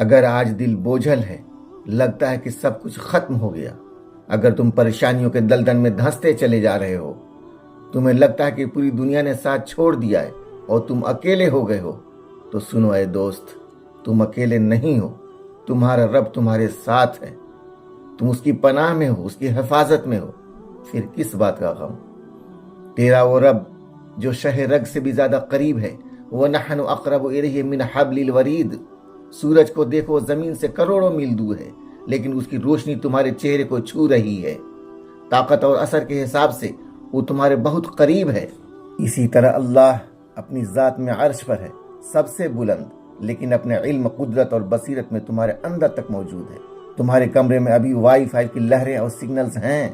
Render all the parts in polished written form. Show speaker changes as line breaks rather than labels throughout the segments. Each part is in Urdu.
اگر آج دل بوجھل ہے، لگتا ہے کہ سب کچھ ختم ہو گیا، اگر تم پریشانیوں کے دلدل میں دھنستے چلے جا رہے ہو، تمہیں لگتا ہے کہ پوری دنیا نے ساتھ چھوڑ دیا ہے اور تم اکیلے ہو گئے ہو، تو سنو اے دوست، تم اکیلے نہیں ہو، تمہارا رب تمہارے ساتھ ہے، تم اس کی پناہ میں ہو، اس کی حفاظت میں ہو، پھر کس بات کا غم؟ تیرا وہ رب جو شہ رگ سے بھی زیادہ قریب ہے، وَنَحْنُ أَقْرَبُ إِلَيْهِ مِنْ حَبْلِ الْوَرِيدِ۔ سورج کو دیکھو، زمین سے کروڑوں میل دور ہے، لیکن اس کی روشنی تمہارے چہرے کو چھو رہی ہے۔ طاقت اور اثر کے حساب سے وہ تمہارے بہت قریب ہے۔ اسی طرح اللہ اپنی ذات میں عرش پر ہے، سب سے بلند، لیکن اپنے علم، قدرت اور بصیرت میں تمہارے اندر تک موجود ہے۔ تمہارے کمرے میں ابھی وائی فائی کی لہریں اور سگنلز ہیں،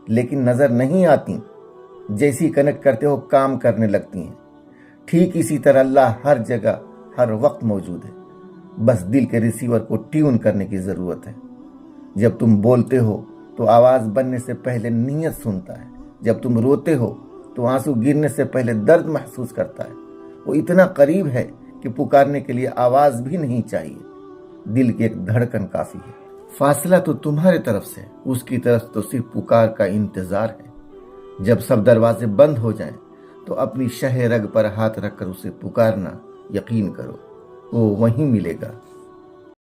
لیکن نظر نہیں آتی، جیسی کنیکٹ کرتے ہو کام کرنے لگتی ہیں۔ ٹھیک اسی طرح اللہ ہر جگہ ہر وقت موجود ہے، بس دل کے ریسیور کو ٹیون کرنے کی ضرورت ہے۔ جب تم بولتے ہو تو آواز بننے سے پہلے نیت سنتا ہے، جب تم روتے ہو تو آنسو گرنے سے پہلے درد محسوس کرتا ہے۔ وہ اتنا قریب ہے کہ پکارنے کے لیے آواز بھی نہیں چاہیے، دل کی ایک دھڑکن کافی ہے۔ فاصلہ تو تمہارے طرف سے، اس کی طرف تو صرف پکار کا انتظار ہے۔ جب سب دروازے بند ہو جائیں تو اپنی شہ رگ پر ہاتھ رکھ کر اسے پکارنا، یقین کرو وہ وہیں ملے گا۔